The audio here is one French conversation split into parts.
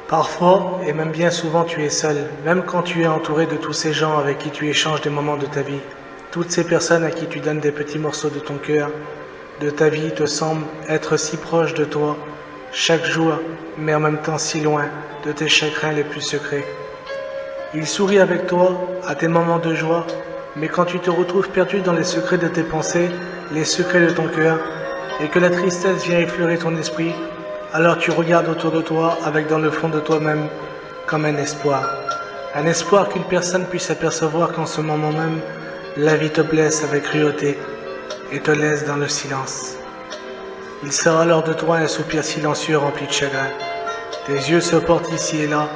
Parfois, et même bien souvent, tu es seul, même quand tu es entouré de tous ces gens avec qui tu échanges des moments de ta vie. Toutes ces personnes à qui tu donnes des petits morceaux de ton cœur, de ta vie, te semblent être si proches de toi, chaque jour, mais en même temps si loin de tes chagrins les plus secrets. Ils sourient avec toi à tes moments de joie, mais quand tu te retrouves perdu dans les secrets de tes pensées, les secrets de ton cœur, et que la tristesse vient effleurer ton esprit, alors tu regardes autour de toi avec dans le fond de toi-même comme un espoir. Un espoir qu'une personne puisse apercevoir qu'en ce moment même, la vie te blesse avec cruauté et te laisse dans le silence. Il sort alors de toi un soupir silencieux rempli de chagrin. Tes yeux se portent ici et là,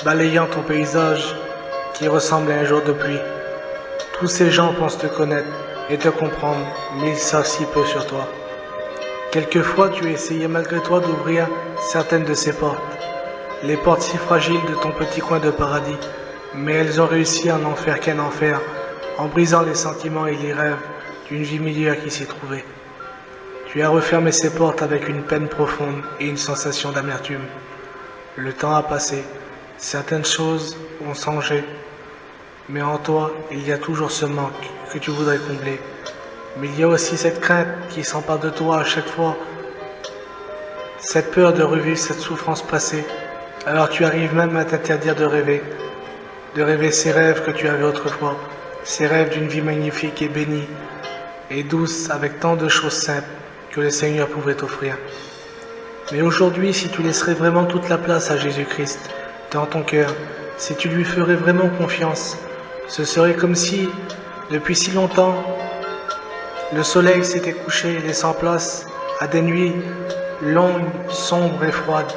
balayant ton paysage qui ressemble à un jour de pluie. Tous ces gens pensent te connaître et te comprendre, mais ils savent si peu sur toi. Quelquefois, tu as essayé malgré toi d'ouvrir certaines de ces portes, les portes si fragiles de ton petit coin de paradis, mais elles ont réussi à n'en faire qu'un enfer, en brisant les sentiments et les rêves d'une vie meilleure qui s'y trouvait. Tu as refermé ces portes avec une peine profonde et une sensation d'amertume. Le temps a passé, certaines choses ont changé, mais en toi, il y a toujours ce manque que tu voudrais combler. Mais il y a aussi cette crainte qui s'empare de toi à chaque fois, cette peur de revivre cette souffrance passée. Alors tu arrives même à t'interdire de rêver ces rêves que tu avais autrefois, ces rêves d'une vie magnifique et bénie, et douce avec tant de choses simples que le Seigneur pouvait t'offrir. Mais aujourd'hui, si tu laisserais vraiment toute la place à Jésus-Christ dans ton cœur, si tu lui ferais vraiment confiance, ce serait comme si, depuis si longtemps, le soleil s'était couché, laissant place à des nuits longues, sombres et froides.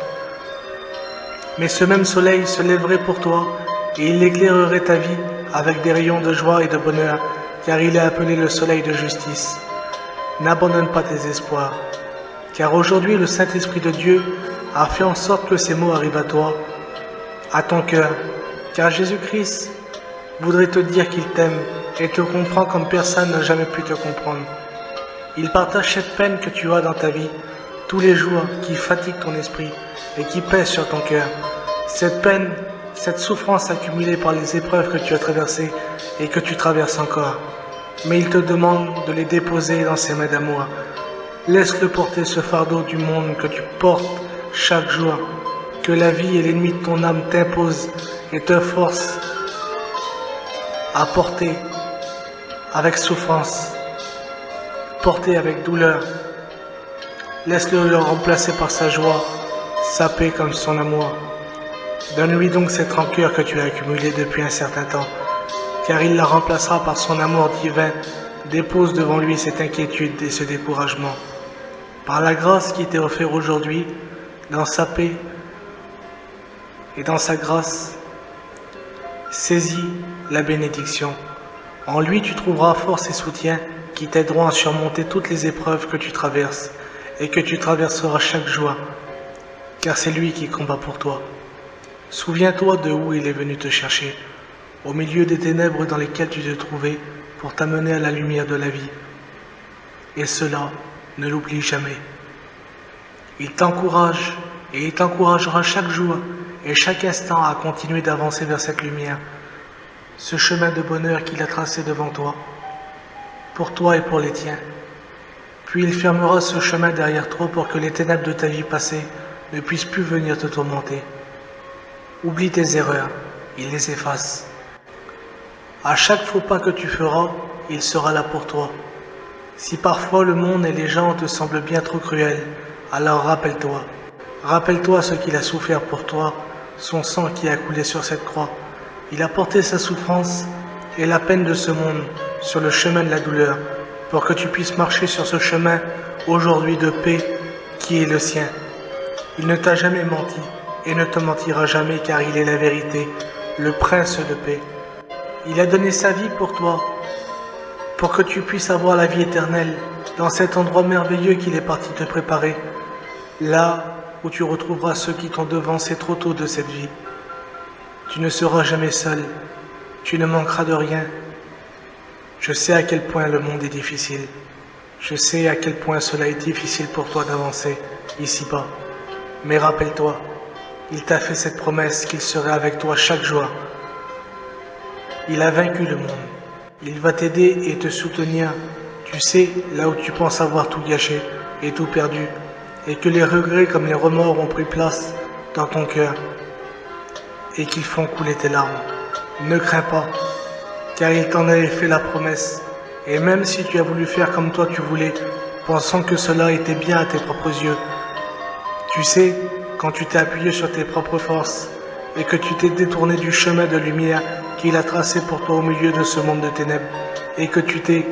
Mais ce même soleil se lèverait pour toi et il éclairerait ta vie avec des rayons de joie et de bonheur, car il est appelé le soleil de justice. N'abandonne pas tes espoirs, car aujourd'hui le Saint-Esprit de Dieu a fait en sorte que ces mots arrivent à toi, à ton cœur, car Jésus-Christ voudrait te dire qu'il t'aime et te comprend comme personne n'a jamais pu te comprendre. Il partage cette peine que tu as dans ta vie, tous les jours, qui fatigue ton esprit et qui pèse sur ton cœur. Cette peine, cette souffrance accumulée par les épreuves que tu as traversées et que tu traverses encore. Mais il te demande de les déposer dans ses mains d'amour. Laisse-le porter ce fardeau du monde que tu portes chaque jour, que la vie et l'ennemi de ton âme t'imposent et te forcent à porter avec souffrance, porter avec douleur. Laisse-le remplacer par sa joie, sa paix comme son amour. Donne-lui donc cette rancœur que tu as accumulée depuis un certain temps, car il la remplacera par son amour divin. Dépose devant lui cette inquiétude et ce découragement. Par la grâce qui t'est offerte aujourd'hui, dans sa paix et dans sa grâce, saisis la bénédiction. En lui, tu trouveras force et soutien qui t'aideront à surmonter toutes les épreuves que tu traverses et que tu traverseras chaque jour, car c'est lui qui combat pour toi. Souviens-toi de où il est venu te chercher, au milieu des ténèbres dans lesquelles tu te trouvais, pour t'amener à la lumière de la vie. Et cela, ne l'oublie jamais. Il t'encourage et il t'encouragera chaque jour et chaque instant à continuer d'avancer vers cette lumière, ce chemin de bonheur qu'il a tracé devant toi, pour toi et pour les tiens. Puis il fermera ce chemin derrière toi pour que les ténèbres de ta vie passée ne puissent plus venir te tourmenter. Oublie tes erreurs, il les efface. À chaque faux pas que tu feras, il sera là pour toi. Si parfois le monde et les gens te semblent bien trop cruels, alors rappelle-toi. Rappelle-toi ce qu'il a souffert pour toi, son sang qui a coulé sur cette croix. Il a porté sa souffrance et la peine de ce monde sur le chemin de la douleur, pour que tu puisses marcher sur ce chemin aujourd'hui de paix qui est le sien. Il ne t'a jamais menti et ne te mentira jamais, car il est la vérité, le prince de paix. Il a donné sa vie pour toi, pour que tu puisses avoir la vie éternelle dans cet endroit merveilleux qu'il est parti te préparer, là où tu retrouveras ceux qui t'ont devancé trop tôt de cette vie. Tu ne seras jamais seul, tu ne manqueras de rien. Je sais à quel point le monde est difficile. Je sais à quel point cela est difficile pour toi d'avancer ici-bas. Mais rappelle-toi, Il t'a fait cette promesse qu'il serait avec toi chaque jour. Il a vaincu le monde. Il va t'aider et te soutenir. Tu sais, là où tu penses avoir tout gâché et tout perdu, et que les regrets comme les remords ont pris place dans ton cœur, et qu'ils font couler tes larmes. Ne crains pas, car il t'en avait fait la promesse. Et même si tu as voulu faire comme toi tu voulais, pensant que cela était bien à tes propres yeux, tu sais, quand tu t'es appuyé sur tes propres forces, et que tu t'es détourné du chemin de lumière qu'il a tracé pour toi au milieu de ce monde de ténèbres, et que tu t'es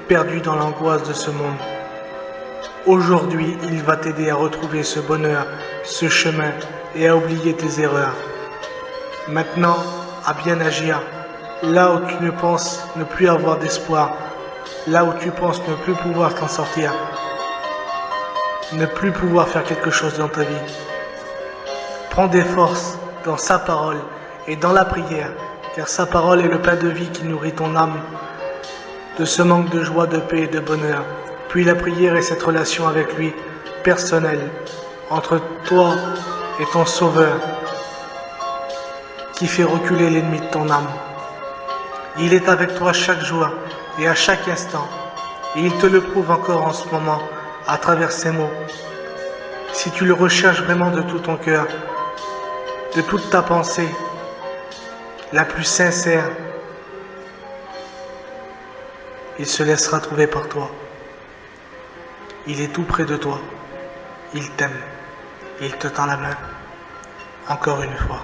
perdu dans l'angoisse de ce monde. Aujourd'hui, il va t'aider à retrouver ce bonheur, ce chemin, et à oublier tes erreurs. Maintenant, à bien agir, là où tu ne penses ne plus avoir d'espoir, là où tu penses ne plus pouvoir t'en sortir, ne plus pouvoir faire quelque chose dans ta vie. Prends des forces dans sa parole et dans la prière, car sa parole est le pain de vie qui nourrit ton âme de ce manque de joie, de paix et de bonheur. Puis la prière est cette relation avec lui, personnelle, entre toi et ton Sauveur, qui fait reculer l'ennemi de ton âme. Il est avec toi chaque jour et à chaque instant, et il te le prouve encore en ce moment à travers ces mots. Si tu le recherches vraiment de tout ton cœur, de toute ta pensée, la plus sincère, il se laissera trouver par toi. Il est tout près de toi. Il t'aime. Il te tend la main. Encore une fois.